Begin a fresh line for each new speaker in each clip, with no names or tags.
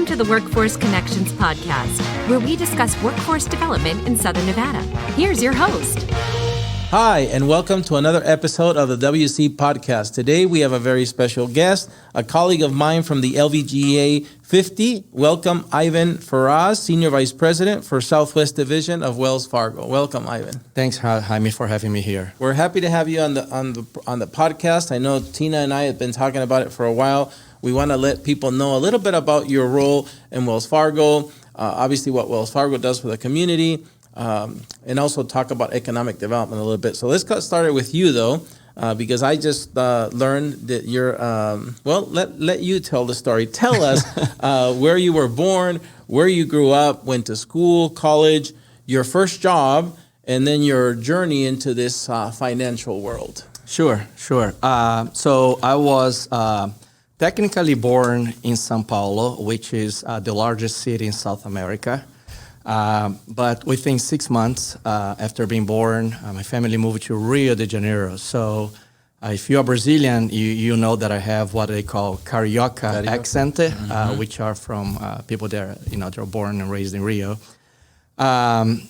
Welcome to the Workforce Connections podcast, where we discuss workforce development in Southern Nevada. Here's your host.
Hi, and welcome to another episode of the WC podcast. Today we have a very special guest, a colleague of mine from the LVGA 50. Welcome, Ivan Ferraz, Senior Vice President for Southwest Division of Wells Fargo. Welcome, Ivan.
Thanks, Jaime, for having me here.
We're happy to have you on the podcast. I know Tina and I have been talking about it for a while. We want to let people know a little bit about your role in Wells Fargo, obviously what Wells Fargo does for the community, and also talk about economic development a little bit. So let's get started with you, though, because I just learned that you're, let you tell the story. Tell us where you were born, where you grew up, went to school, college, your first job, and then your journey into this financial world.
Sure. So I was technically born in São Paulo, which is the largest city in South America. But within 6 months after being born, my family moved to Rio de Janeiro. So if you're Brazilian, you know that I have what they call carioca accent, which are from people that they're born and raised in Rio. Born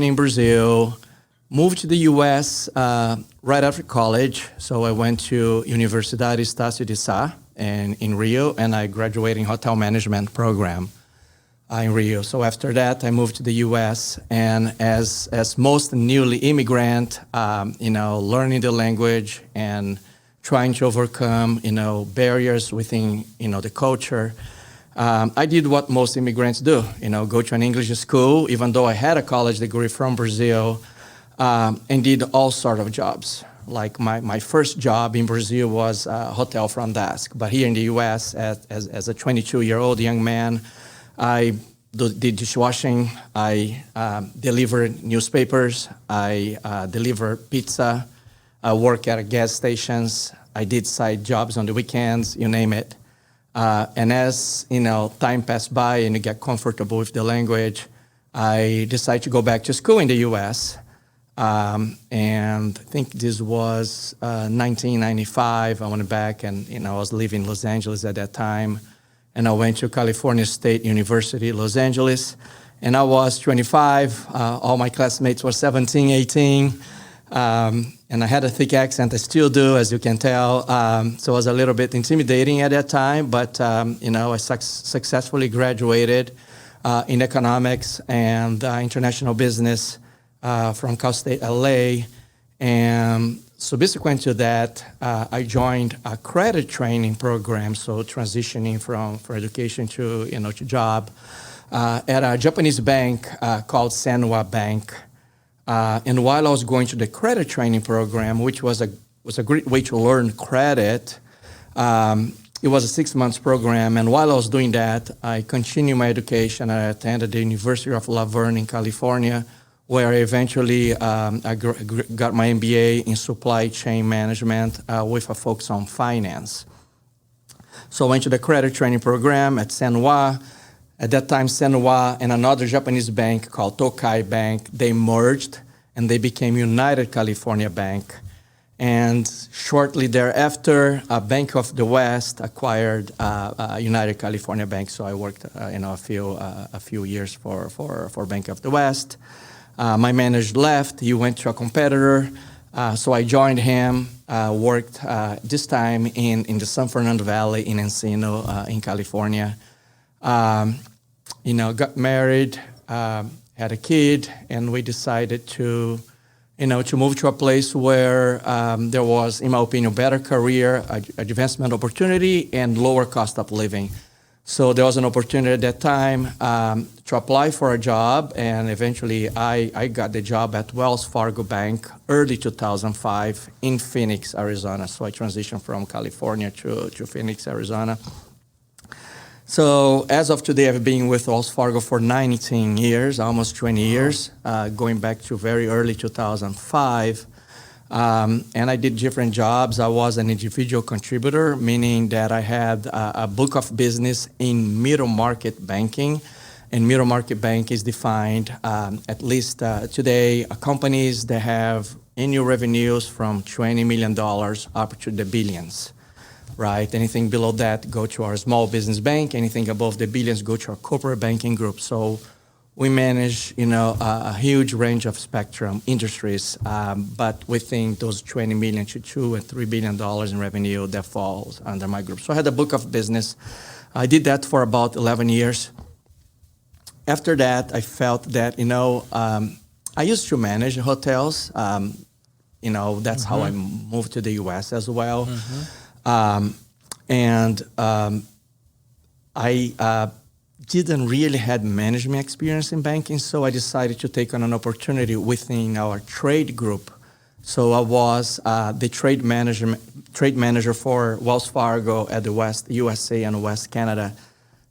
in Brazil, moved to the U.S. Right after college. So I went to Universidade Estácio de Sá in Rio, and I graduated in hotel management program in Rio. So after that, I moved to the U.S. and as most newly immigrant, learning the language and trying to overcome, barriers within, the culture. I did what most immigrants do, go to an English school, even though I had a college degree from Brazil, and did all sort of jobs. Like my first job in Brazil was hotel front desk, but here in the U.S. as a 22-year-old young man, I did dishwashing, I delivered newspapers, I delivered pizza, I worked at gas stations, I did side jobs on the weekends, you name it. And as time passed by and you get comfortable with the language, I decided to go back to school in the U.S. And I think this was 1995. I went back and I was living in Los Angeles at that time. And I went to California State University, Los Angeles. And I was 25. All my classmates were 17, 18. And I had a thick accent. I still do, as you can tell. So it was a little bit intimidating at that time. But, I successfully graduated in economics and international business from Cal State LA. And subsequent to that, I joined a credit training program, so transitioning from education to job at a Japanese bank called Sanwa Bank. And while I was going to the credit training program, which was a great way to learn credit, it was a 6 months program. And while I was doing that, I continued my education. I attended the University of Laverne in California, where I eventually I got my MBA in supply chain management with a focus on finance. So I went to the credit training program at Sanwa. At that time, Sanwa and another Japanese bank called Tokai Bank, they merged and they became United California Bank. And shortly thereafter, Bank of the West acquired United California Bank. So I worked a few years for Bank of the West. My manager left. He went to a competitor. So I joined him, worked this time in the San Fernando Valley in Encino in California. Got married, had a kid, and we decided to move to a place where there was, in my opinion, better career, advancement opportunity, and lower cost of living. So there was an opportunity at that time to apply for a job, and eventually I got the job at Wells Fargo Bank early 2005 in Phoenix, Arizona. So I transitioned from California to Phoenix, Arizona. So as of today, I've been with Wells Fargo for 19 years, almost 20 years, going back to very early 2005. And I did different jobs. I was an individual contributor, meaning that I had a book of business in middle market banking. And middle market bank is defined, at least today, companies that have annual revenues from $20 million up to the billions. right? Anything below that go to our small business bank. Anything above the billions go to our corporate banking group. So we manage, a huge range of spectrum industries, but within those 20 million to $2 and $3 billion in revenue that falls under my group. So I had a book of business. I did that for about 11 years. After that, I felt that, I used to manage hotels. That's how I moved to the U.S. as well. I didn't really had management experience in banking, so I decided to take on an opportunity within our trade group. So I was the trade manager for Wells Fargo at the West USA and West Canada.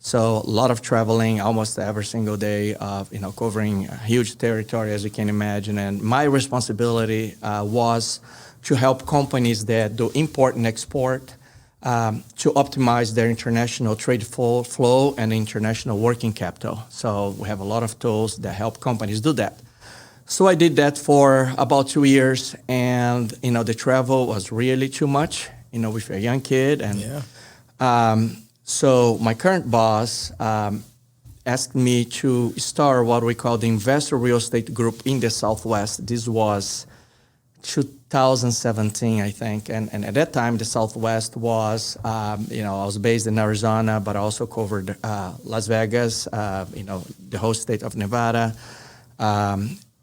So a lot of traveling almost every single day of, covering a huge territory, as you can imagine. And my responsibility was to help companies that do import and export to optimize their international trade flow and international working capital. So we have a lot of tools that help companies do that. So I did that for about 2 years, and the travel was really too much, with a young kid. And so my current boss asked me to start what we call the Investor Real Estate Group in the Southwest. This was 2017, I think. And at that time, the Southwest was, I was based in Arizona, but I also covered Las Vegas, the whole state of Nevada,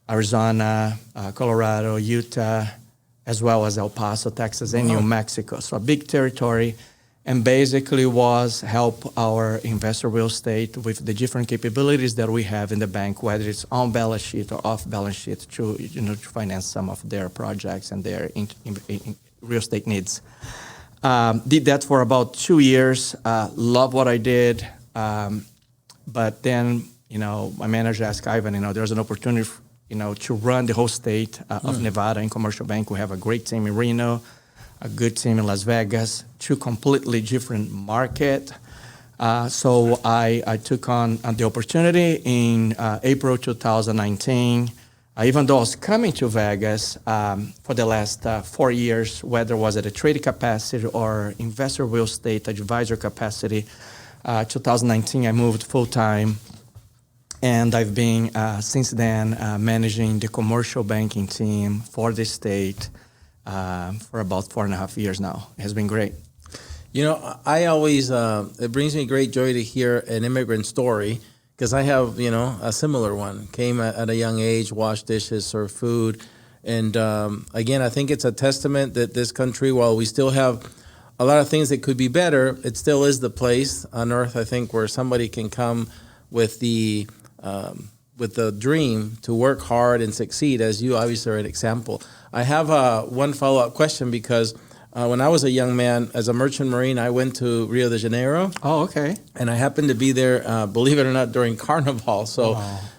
Arizona, Colorado, Utah, as well as El Paso, Texas, and New Mexico. So a big territory. And basically was help our investor real estate with the different capabilities that we have in the bank, whether it's on balance sheet or off balance sheet, to finance some of their projects and their real estate needs. Did that for about 2 years. Love what I did, but then my manager asked Ivan, there's an opportunity, to run the whole state of Nevada in commercial bank. We have a great team in Reno, a good team in Las Vegas, two completely different market. So I took on the opportunity in April 2019. Even though I was coming to Vegas for the last 4 years, whether it was at a trading capacity or investor real estate advisor capacity, 2019 I moved full-time. And I've been, since then, managing the commercial banking team for the state for about 4.5 years now. It has been great.
I always, it brings me great joy to hear an immigrant story, because I have, a similar one. Came at a young age, washed dishes, served food. And again, I think it's a testament that this country, while we still have a lot of things that could be better, it still is the place on earth, I think, where somebody can come with the dream to work hard and succeed, as you obviously are an example. I have one follow-up question, because when I was a young man, as a merchant marine, I went to Rio de Janeiro.
Oh, okay.
And I happened to be there, believe it or not, during Carnival. So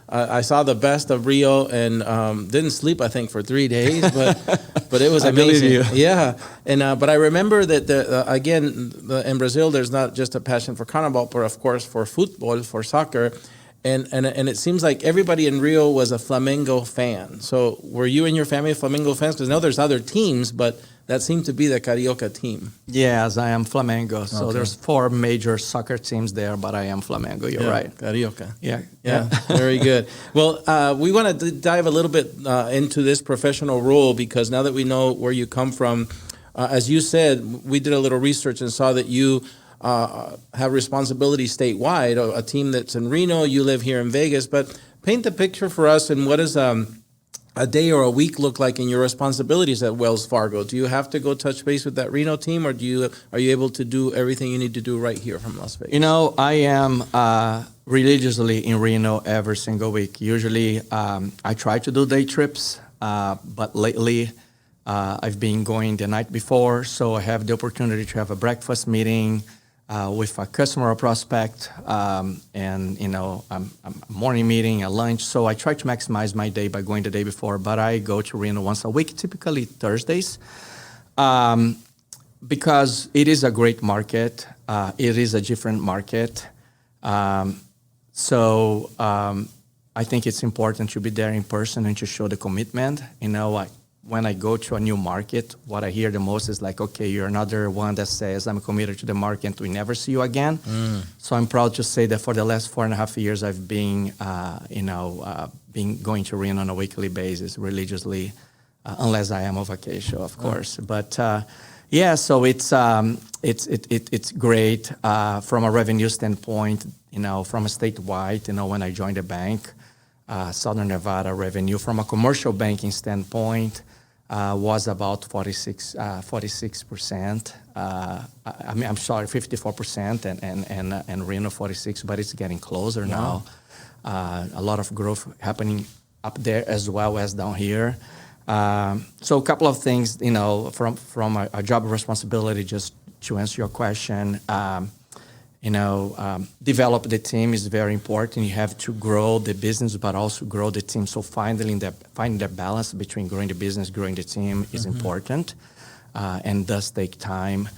I saw the best of Rio and didn't sleep, I think, for 3 days, but it was amazing.
I believe you.
Yeah. And but I remember that, in Brazil, there's not just a passion for Carnival, but of course for football, for soccer. And it seems like everybody in Rio was a Flamengo fan. So were you and your family Flamengo fans? Because I know there's other teams, but that seemed to be the Carioca team.
Yes, I am Flamengo. So there's 4 major soccer teams there, but I am Flamengo. You're right.
Carioca.
Yeah.
Very good. Well, we want to dive a little bit into this professional role, because now that we know where you come from, as you said, we did a little research and saw that you have responsibility statewide, a team that's in Reno, you live here in Vegas, but paint the picture for us, and what does a day or a week look like in your responsibilities at Wells Fargo? Do you have to go touch base with that Reno team, or are you able to do everything you need to do right here from Las Vegas?
I am religiously in Reno every single week. Usually I try to do day trips, but lately I've been going the night before, so I have the opportunity to have a breakfast meeting with a customer or prospect, and a morning meeting, a lunch. So I try to maximize my day by going the day before, but I go to Reno once a week, typically Thursdays, because it is a great market. It is a different market. So I think it's important to be there in person and to show the commitment. when I go to a new market, what I hear the most is like, okay, you're another one that says, I'm committed to the market, we never see you again. So I'm proud to say that for the last 4.5 years, I've been, been going to Reno on a weekly basis, religiously, unless I am on vacation, of course. But so it's great from a revenue standpoint, from a statewide, when I joined the bank. Southern Nevada revenue from a commercial banking standpoint was about 46%. I'm sorry, 54%, and Reno 46%, but it's getting closer now. A lot of growth happening up there as well as down here. So a couple of things, from a job responsibility, just to answer your question. Develop the team is very important. You have to grow the business, but also grow the team. So finding the balance between growing the business, growing the team is important, and does take time.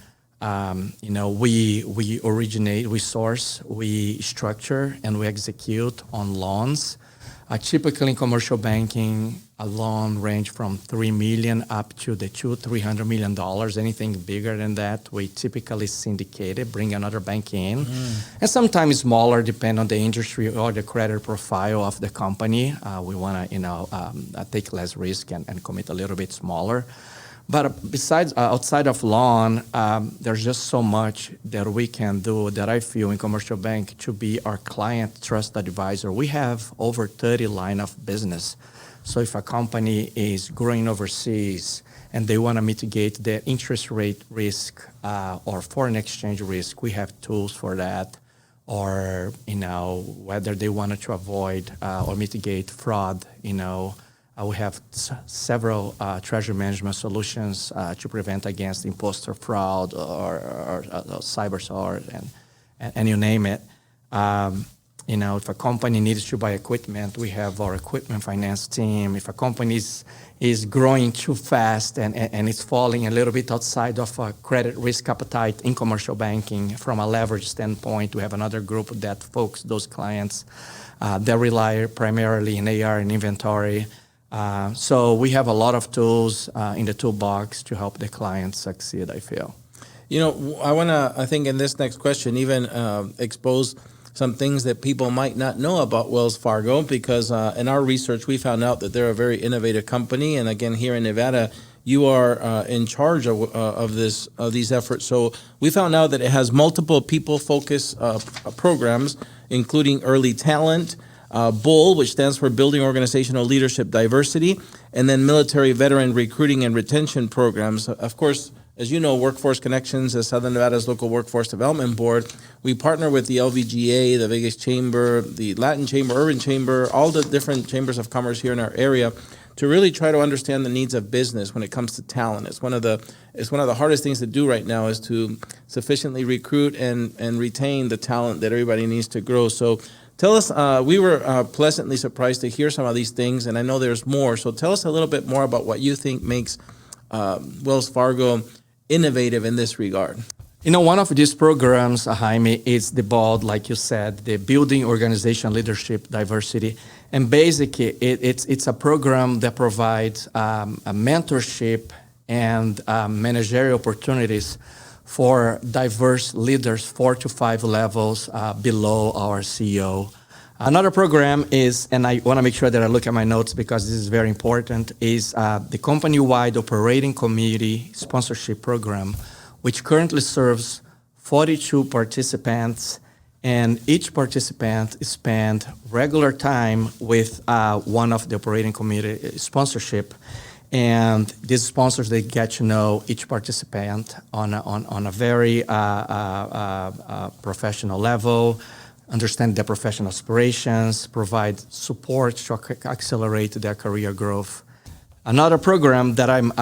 We originate, we source, we structure, and we execute on loans. Typically in commercial banking, a loan range from $3 million up to the $200-300 million. Anything bigger than that, we typically syndicate it, bring another bank in, and sometimes smaller, depending on the industry or the credit profile of the company. We want to, take less risk and commit a little bit smaller. But besides, outside of loan, there's just so much that we can do that I feel in commercial bank to be our client trust advisor. We have over 30 line of business. So if a company is growing overseas and they want to mitigate the interest rate risk or foreign exchange risk, we have tools for that. Or, whether they wanted to avoid or mitigate fraud, we have several treasury management solutions to prevent against imposter fraud or cyber fraud and you name it. If a company needs to buy equipment, we have our equipment finance team. If a company is growing too fast and it's falling a little bit outside of a credit risk appetite in commercial banking, from a leverage standpoint, we have another group that focuses those clients that rely primarily in AR and inventory. So we have a lot of tools in the toolbox to help the clients succeed, I feel.
I think in this next question, even expose some things that people might not know about Wells Fargo, because in our research, we found out that they're a very innovative company. And again, here in Nevada, you are in charge of these efforts. So we found out that it has multiple people-focused programs, including early talent, BULL, which stands for Building Organizational Leadership Diversity, and then military veteran recruiting and retention programs. Of course, as you know, Workforce Connections, as Southern Nevada's local workforce development board, we partner with the LVGA, the Vegas Chamber, the Latin Chamber, Urban Chamber, all the different chambers of commerce here in our area, to really try to understand the needs of business when it comes to talent. It's one of the hardest things to do right now, is to sufficiently recruit and retain the talent that everybody needs to grow. So tell us, we were pleasantly surprised to hear some of these things, and I know there's more. So tell us a little bit more about what you think makes Wells Fargo innovative in this regard.
One of these programs, Jaime, is the BULL, like you said, the Building Organization Leadership Diversity. And basically, it's a program that provides a mentorship and managerial opportunities for diverse leaders 4 to 5 levels below our CEO. Another program is, and I want to make sure that I look at my notes because this is very important, is the company-wide operating committee sponsorship program, which currently serves 42 participants, and each participant spends regular time with one of the operating committee sponsorship. And these sponsors, they get to know each participant on a very professional level, understand their professional aspirations, provide support to accelerate their career growth. Another program that I'm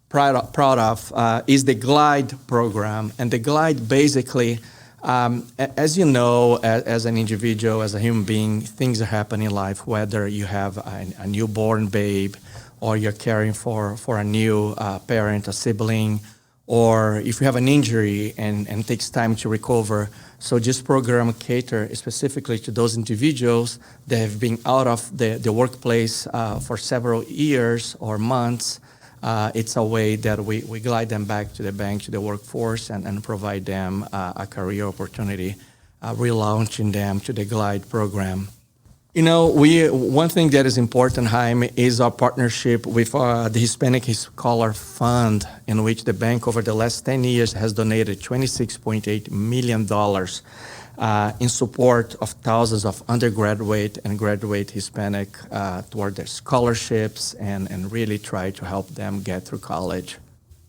proud of is the GLIDE program. And the GLIDE basically, as you know, as an individual, as a human being, things are happening in life, whether you have a newborn babe, or you're caring for a new parent, a sibling, or if you have an injury and it takes time to recover. So this program caters specifically to those individuals that have been out of the workplace for several years or months, it's a way that we glide them back to the bank, to the workforce, and provide them a career opportunity, relaunching them to the Glide program. One thing that is important, Jaime, is our partnership with the Hispanic Scholar Fund, in which the bank over the last 10 years has donated $26.8 million in support of thousands of undergraduate and graduate Hispanic toward their scholarships and really try to help them get through college.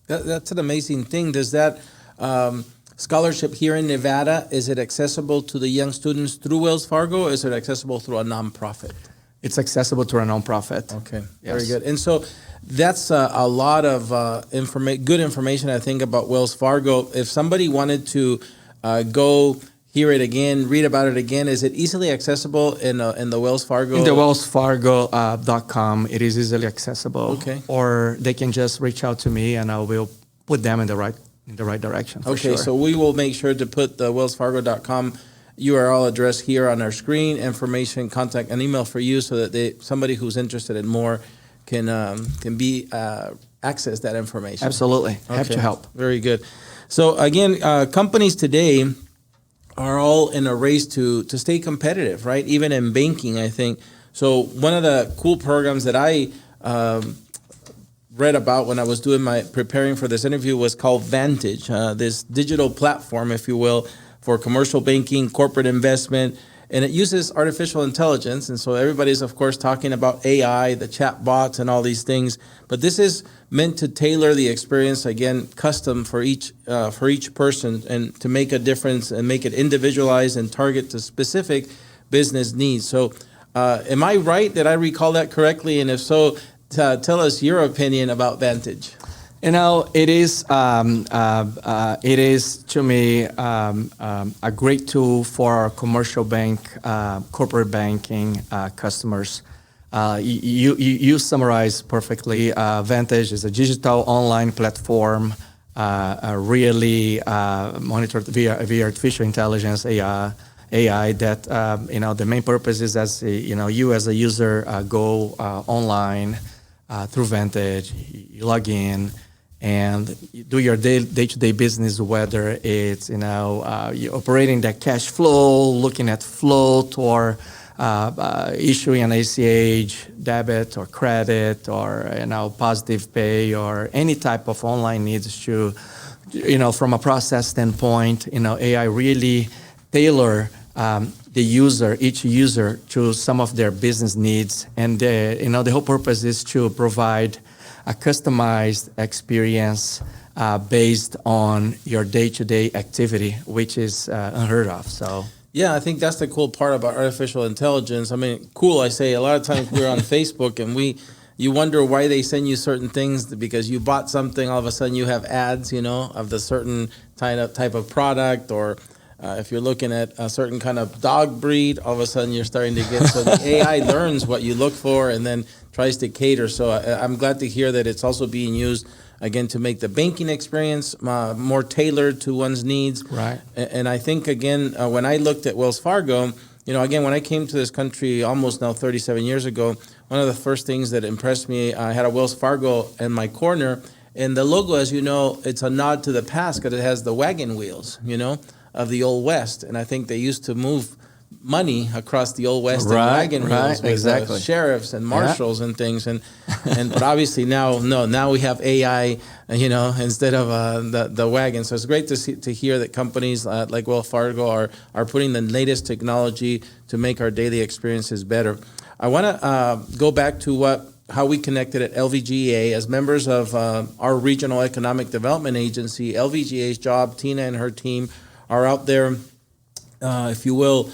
That's an amazing thing. Does that scholarship here in Nevada, is it accessible to the young students through Wells Fargo, or is it accessible through a nonprofit?
It's accessible through a nonprofit.
Okay,
yes.
Very good. And so that's a lot of good information, I think, about Wells Fargo. If somebody wanted to go hear it again, read about it again, is it easily accessible in the Wells Fargo?
In the wellsfargo.com, it is easily accessible.
Okay.
Or they can just reach out to me, and I will put them in the right direction. For
okay,
sure.
So we will make sure to put the wellsfargo.com URL address here on our screen, information, contact, and email for you, so that somebody who's interested in more can access that information.
Absolutely. Have to help.
Very good. So again, companies today are all in a race to stay competitive, right? Even in banking, I think. So one of the cool programs that I read about when I was preparing for this interview was called Vantage, this digital platform, if you will, for commercial banking, corporate investment, and it uses artificial intelligence. And so everybody's, of course, talking about AI, the chat bots, and all these things. But this is meant to tailor the experience, again, custom for each person, and to make a difference and make it individualized and target to specific business needs. So am I right? Did I recall that correctly? And if so, tell us your opinion about Vantage.
It is to me a great tool for our commercial bank, corporate banking customers. You summarized perfectly. Vantage is a digital online platform, really monitored via artificial intelligence, AI that the main purpose is you as a user go online through Vantage, you log in and you do your day-to-day business, whether it's you're operating that cash flow, looking at float, or issuing an ACH, debit or credit, or positive pay, or any type of online needs to, from a process standpoint, AI really tailor each user to some of their business needs, and the whole purpose is to provide a customized experience based on your day-to-day activity, which is unheard of. So.
Yeah, I think that's the cool part about artificial intelligence. I mean, cool, I say a lot of times we're on Facebook and you wonder why they send you certain things, because you bought something, all of a sudden you have ads, of the certain type of product, or if you're looking at a certain kind of dog breed, all of a sudden you're starting to get, so the AI learns what you look for and then tries to cater. So I'm glad to hear that it's also being used, again, to make the banking experience more tailored to one's needs.
Right.
And I think, again, when I looked at Wells Fargo, again, when I came to this country almost now 37 years ago, one of the first things that impressed me, I had a Wells Fargo in my corner, and the logo, as you know, it's a nod to the past because it has the wagon wheels, of the Old West. And I think they used to move money across the Old West in wagon wheels with
exactly.
Sheriffs and marshals and things. But obviously now we have AI, instead of the wagon. So it's great to hear that companies like Wells Fargo are putting the latest technology to make our daily experiences better. I want to go back to how we connected at LVGA as members of our Regional Economic Development Agency. LVGA's job, Tina and her team, are out there, if you will,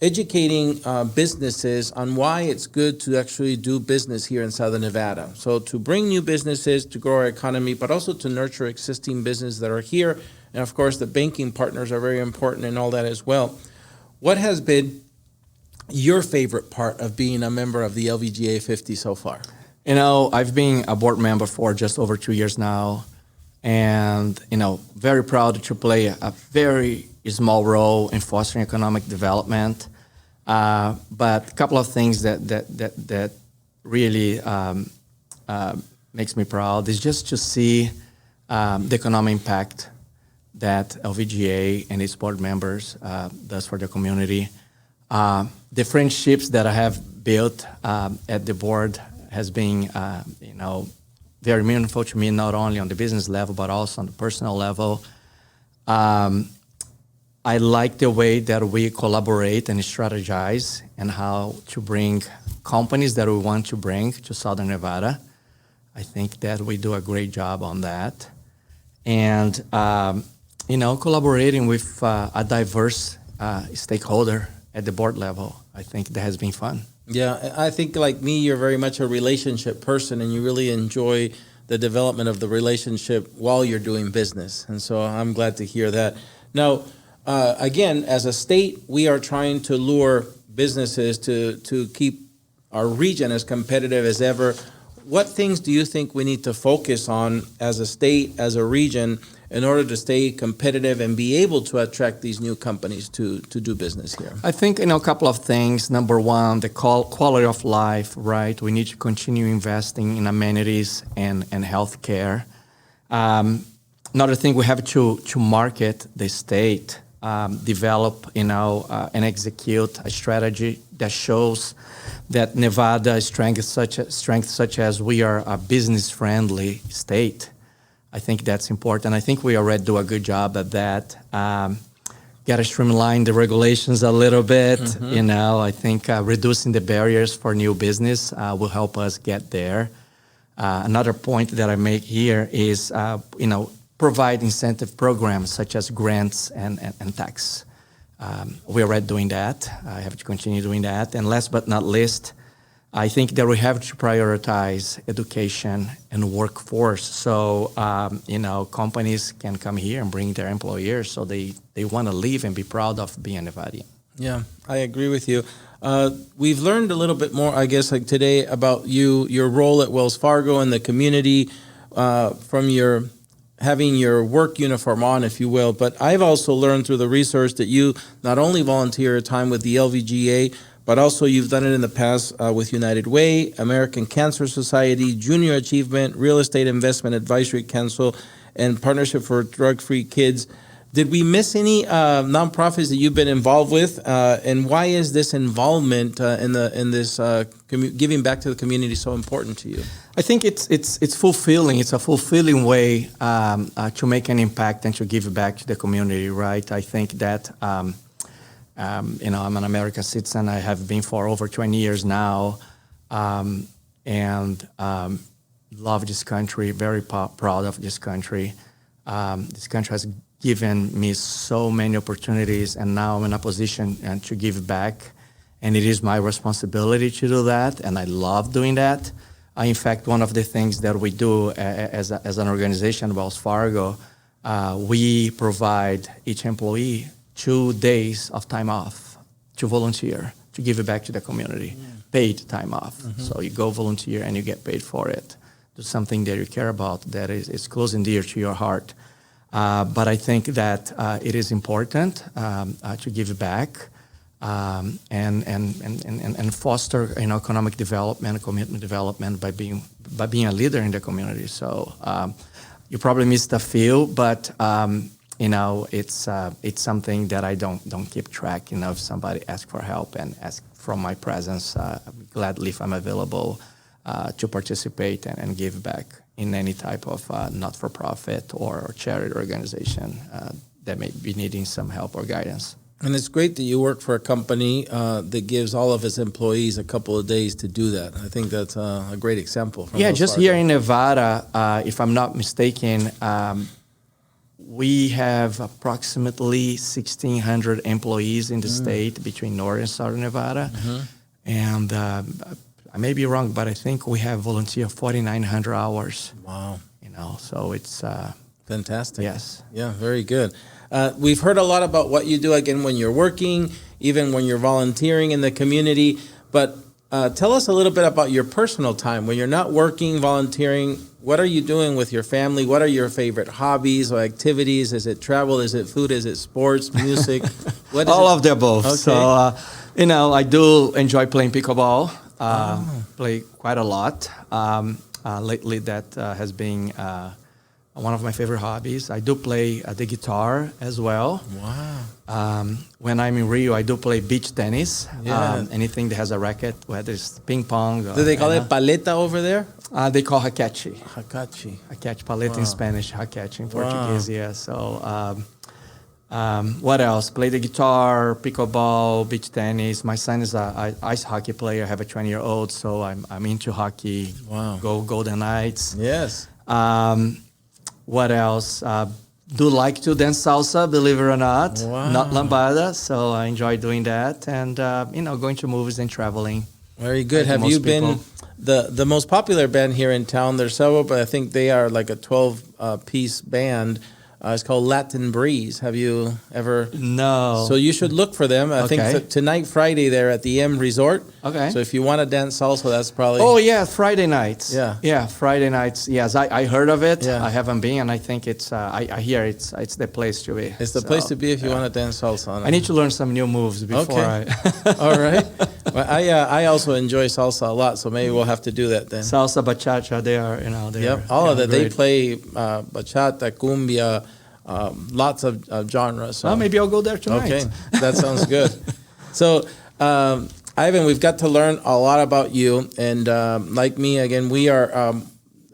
educating businesses on why it's good to actually do business here in Southern Nevada. So to bring new businesses, to grow our economy, but also to nurture existing businesses that are here. And of course, the banking partners are very important in all that as well. What has been your favorite part of being a member of the LVGA 50 so far?
I've been a board member for just over 2 years now. And, very proud to play a very small role in fostering economic development. But a couple of things that really makes me proud is just to see the economic impact that LVGA and its board members does for the community. The friendships that I have built at the board has been, very meaningful to me, not only on the business level, but also on the personal level. I like the way that we collaborate and strategize and how to bring companies that we want to bring to Southern Nevada. I think that we do a great job on that. And, collaborating with a diverse stakeholder at the board level, I think that has been fun.
Yeah, I think like me, you're very much a relationship person, and you really enjoy the development of the relationship while you're doing business. And so I'm glad to hear that. Now, again, as a state, we are trying to lure businesses to keep our region as competitive as ever. What things do you think we need to focus on as a state, as a region, in order to stay competitive and be able to attract these new companies to do business here?
I think, a couple of things. Number one, the quality of life, right? We need to continue investing in amenities and healthcare. Another thing, we have to market the state, develop, and execute a strategy that shows that Nevada strengths such as we are a business-friendly state. I think that's important. I think we already do a good job at that. Got to streamline the regulations a little bit. I think reducing the barriers for new business will help us get there. Another point that I make here is, provide incentive programs such as grants and tax. We're already doing that. I have to continue doing that. And last but not least, I think that we have to prioritize education and workforce. So, companies can come here and bring their employers, so they want to live and be proud of being a Nevadian.
Yeah, I agree with you. We've learned a little bit more, I guess, like today about your role at Wells Fargo and the community from your having your work uniform on, if you will. But I've also learned through the research that you not only volunteer your time with the LVGA, but also you've done it in the past with United Way, American Cancer Society, Junior Achievement, Real Estate Investment Advisory Council, and Partnership for Drug-Free Kids. Did we miss any nonprofits that you've been involved with? And why is this involvement in this giving back to the community so important to you?
I think it's fulfilling. It's a fulfilling way to make an impact and to give back to the community, right? I think that I'm an American citizen. I have been for over 20 years now, and love this country. Very proud of this country. This country has given me so many opportunities, and now I'm in a position to give back, and it is my responsibility to do that, and I love doing that. In fact, one of the things that we do as an organization, Wells Fargo, we provide each employee 2 days of time off to volunteer, to give it back to the community, paid time off. So you go volunteer and you get paid for it. Do something that you care about, that is close and dear to your heart. But I think that it is important to give back and foster economic development, commitment development by being a leader in the community. So you probably missed a few, but it's something that I don't keep track. If somebody asks for help and asks for my presence, gladly if I'm available to participate and give back in any type of not-for-profit or charity organization that may be needing some help or guidance.
And it's great that you work for a company that gives all of its employees a couple of days to do that. I think that's a great example.
Yeah, just here in Nevada, if I'm not mistaken, we have approximately 1,600 employees in the state between North and Southern Nevada. And I may be wrong, but I think we have volunteer 4,900 hours.
Wow.
So it's
fantastic.
Yes.
Yeah, very good. We've heard a lot about what you do, again, when you're working, even when you're volunteering in the community. But tell us a little bit about your personal time. When you're not working, volunteering, what are you doing with your family? What are your favorite hobbies or activities? Is it travel? Is it food? Is it sports, music?
All of the above. Okay. So, I do enjoy playing pickleball. Play quite a lot. Lately, that has been one of my favorite hobbies. I do play the guitar as well.
Wow.
When I'm in Rio, I do play beach tennis.
Yeah.
Anything that has a racket, whether it's ping pong.
Do they call it paleta over there?
They call raquete.
Hakachi.
Raquete, paleta in Spanish, raquete in Portuguese, yeah. So, what else? Play the guitar, pickleball, beach tennis. My son is a ice hockey player. I have a 20-year-old, so I'm into hockey.
Wow.
Go Golden Knights.
Yes.
What else? Do like to dance salsa, believe it or not.
Wow.
Not lambada, so I enjoy doing that. And, going to movies and traveling.
Very good.
Like
Have you been
people.
the most popular band here in town? There's several, but I think they are like a 12-piece band. It's called Latin Breeze. Have you ever?
No.
So you should look for them. I think tonight, Friday, they're at the M Resort.
Okay.
So if you want to dance salsa, that's probably.
Oh, yeah, Friday nights.
Yeah.
Yeah, Friday nights. Yes, I heard of it.
Yeah.
I haven't been, and I think it's, I hear it's the place to be.
It's the place to be if you want to dance salsa.
I need to learn some new moves before
Okay. All right. Well, I also enjoy salsa a lot, so maybe we'll have to do that then.
Salsa, bachata, they are,
Yep, all of that. They
great.
play bachata, cumbia, lots of genres. So.
Well, maybe I'll go there tonight.
Okay, that sounds good. So, Ivan, we've got to learn a lot about you. And like me, again, we are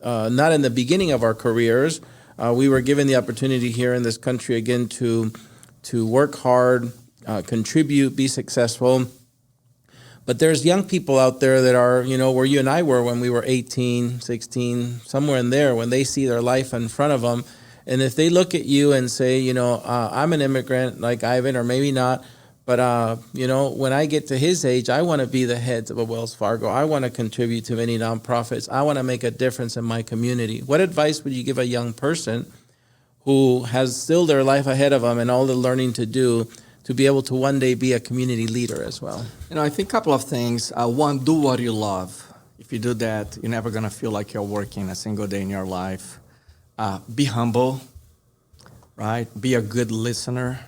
not in the beginning of our careers. We were given the opportunity here in this country, again, to work hard, contribute, be successful. But there's young people out there that are, where you and I were when we were 18, 16, somewhere in there, when they see their life in front of them. And if they look at you and say, I'm an immigrant like Ivan, or maybe not, but, when I get to his age, I want to be the heads of a Wells Fargo. I want to contribute to many nonprofits. I want to make a difference in my community. What advice would you give a young person who has still their life ahead of them and all the learning to do to be able to one day be a community leader as well?
I think a couple of things. One, do what you love. If you do that, you're never going to feel like you're working a single day in your life. Be humble, right? Be a good listener.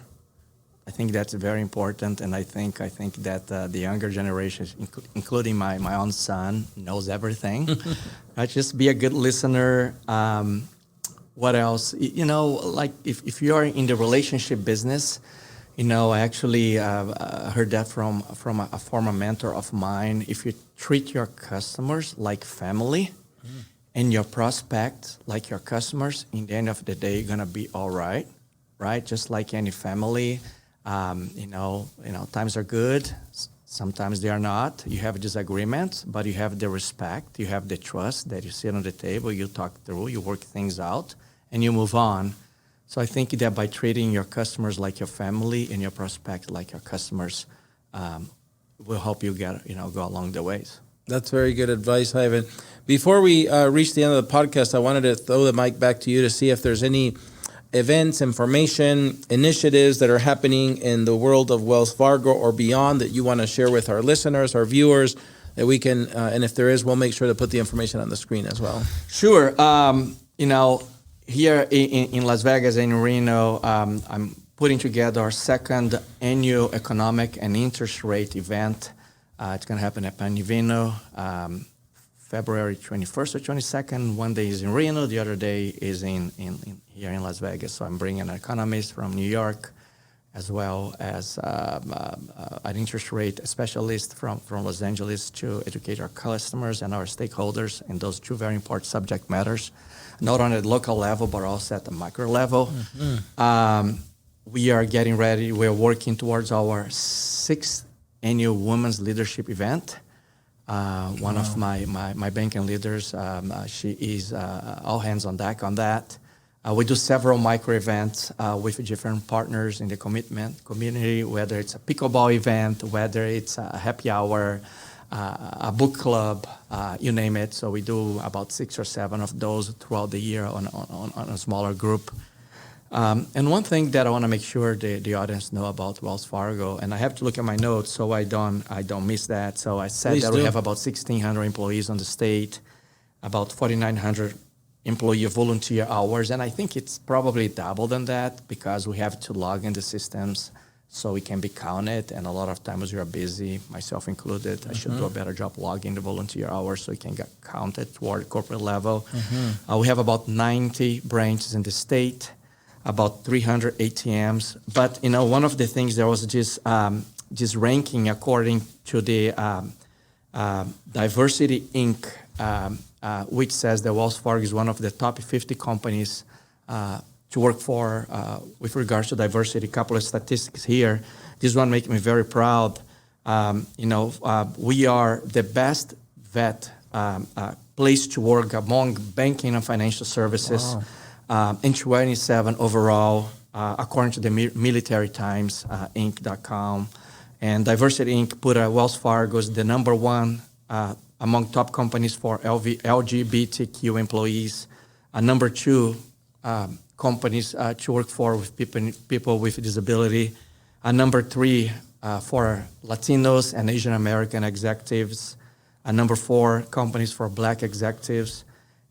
I think that's very important, and I think that the younger generation, including my own son, knows everything. Right? Just be a good listener. What else? Like if you are in the relationship business, I actually heard that from a former mentor of mine. If you treat your customers like family. And your prospects, like your customers, in the end of the day, you're gonna be all right? Just like any family, times are good. Sometimes they are not. You have disagreements, but you have the respect, you have the trust that you sit on the table, you talk through, you work things out, and you move on. So I think that by treating your customers like your family and your prospects like your customers, will help you go along the ways.
That's very good advice, Ivan. Before we reach the end of the podcast, I wanted to throw the mic back to you to see if there's any events, information, initiatives that are happening in the world of Wells Fargo or beyond that you want to share with our listeners, our viewers, that we can, and if there is, we'll make sure to put the information on the screen as well.
Sure. Here in Las Vegas and in Reno, I'm putting together our second annual economic and interest rate event. It's going to happen at Panivino, February 21st or 22nd. One day is in Reno, the other day is in here in Las Vegas. So I'm bringing an economist from New York, as well as an interest rate specialist from Los Angeles to educate our customers and our stakeholders in those two very important subject matters, not on a local level, but also at the micro level. Mm-hmm. We are getting ready. We're working towards our 6th annual Women's Leadership event. One of my banking leaders, she is all hands on deck on that. We do several micro events with different partners in the community, whether it's a pickleball event, whether it's a happy hour, a book club, you name it. So we do about 6 or 7 of those throughout the year on a smaller group. And one thing that I want to make sure the audience know about Wells Fargo, and I have to look at my notes so I don't miss that. So I said Please that do. We have about 1,600 employees on the state, about 4,900 employee volunteer hours, and I think it's probably double than that because we have to log in the systems. so it can be counted. And a lot of times you're busy, myself included. I should do a better job logging the volunteer hours so it can get counted toward corporate level. We have about 90 branches in the state, about 300 ATMs. But one of the things, there was this ranking according to the Diversity Inc., which says that Wells Fargo is one of the top 50 companies to work for with regards to diversity. A couple of statistics here. This one makes me very proud. We are the best place to work among banking and financial services. In 27 overall, according to the Military Times, Inc.com. And Diversity Inc. put Wells Fargo as the number one among top companies for LGBTQ employees. Number two companies to work for with people with disability. Number three for Latinos and Asian American executives. Number four companies for Black executives.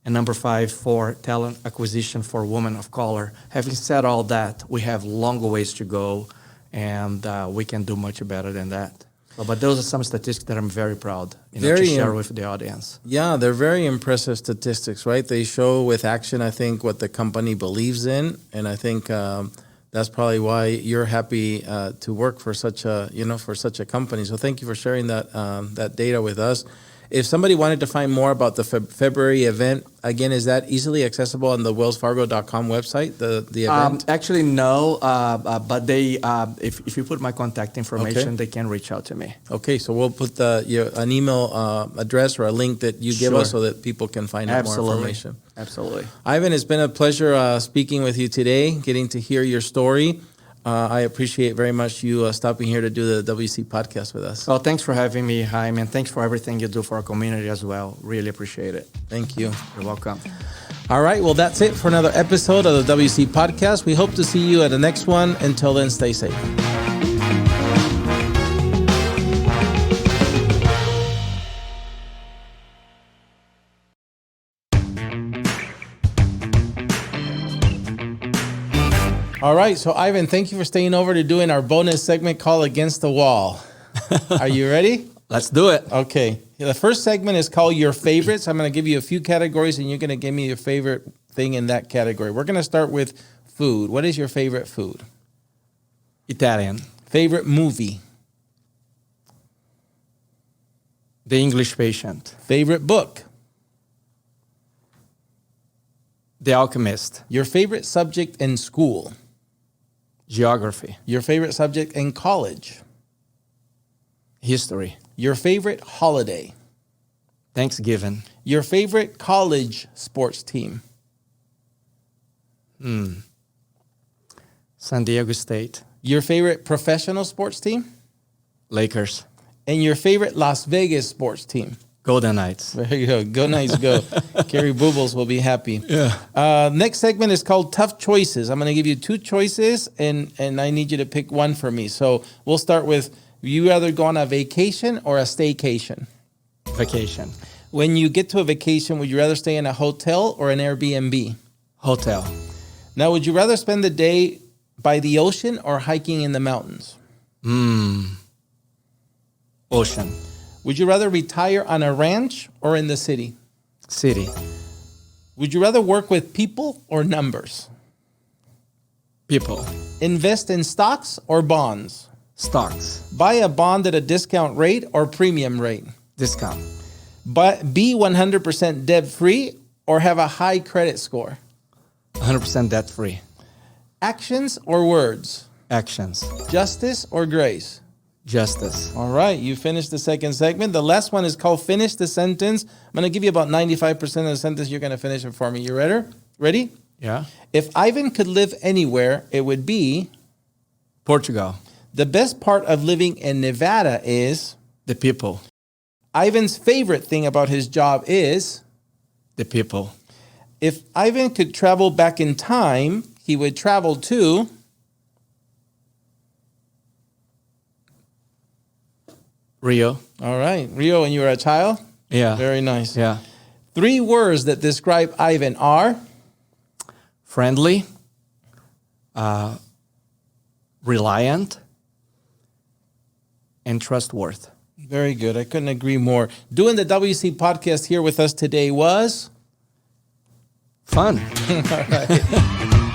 And number five for talent acquisition for women of color. Having said all that, we have long ways to go, and we can do much better than that. But those are some statistics that I'm very proud to share with the audience.
Yeah, they're very impressive statistics, right? They show with action, I think, what the company believes in, and I think that's probably why you're happy to work for such a company. So thank you for sharing that data with us. If somebody wanted to find more about the February event, again, is that easily accessible on the wellsfargo.com website, the event?
Actually, no, but they, if you put my contact information, they can reach out to me. Okay,
so we'll put an email address or a link that you give us so that people can find out more information.
Absolutely.
Ivan, it's been a pleasure speaking with you today, getting to hear your story. I appreciate very much you stopping here to do the WC podcast with us.
Well, thanks for having me, Jaime, and thanks for everything you do for our community as well. Really appreciate it.
Thank you.
You're welcome.
All right, well, that's it for another episode of the WC podcast. We hope to see you at the next one. Until then, stay safe. All right, so Ivan, thank you for staying over to doing our bonus segment called Against the Wall. Are you ready?
Let's do it.
Okay. The first segment is called Your Favorites. I'm going to give you a few categories, and you're going to give me your favorite thing in that category. We're going to start with food. What is your favorite food?
Italian.
Favorite movie?
The English Patient.
Favorite book?
The Alchemist.
Your favorite subject in school?
Geography.
Your favorite subject in college?
History.
Your favorite holiday?
Thanksgiving.
Your favorite college sports team?
San Diego State.
Your favorite professional sports team?
Lakers.
And your favorite Las Vegas sports team?
Golden Knights.
There you go. Go Knights, go. Kerry Boobles will be happy.
Yeah.
Next segment is called Tough Choices. I'm going to give you two choices, and I need you to pick one for me. So we'll start with, you rather go on a vacation or a staycation?
Vacation.
When you get to a vacation, would you rather stay in a hotel or an Airbnb?
Hotel.
Now, would you rather spend the day by the ocean or hiking in the mountains?
Ocean.
Would you rather retire on a ranch or in the city?
City.
Would you rather work with people or numbers?
People.
Invest in stocks or bonds?
Stocks.
Buy a bond at a discount rate or premium rate?
Discount.
Be 100% debt-free or have a high credit score?
100% debt-free.
Actions or words?
Actions.
Justice or grace?
Justice.
All right, you finished the second segment. The last one is called Finish the Sentence. I'm going to give you about 95% of the sentence. You're going to finish it for me. You ready? Ready?
Yeah.
If Ivan could live anywhere, it would be?
Portugal.
The best part of living in Nevada is?
The people.
Ivan's favorite thing about his job is?
The people.
If Ivan could travel back in time, he would travel to?
Rio.
All right. Rio, when you were a child?
Yeah.
Very nice.
Yeah.
3 words that describe Ivan are?
Friendly. Reliant. and trustworthy.
Very good. I couldn't agree more. Doing the WC podcast here with us today was
Fun.
all right.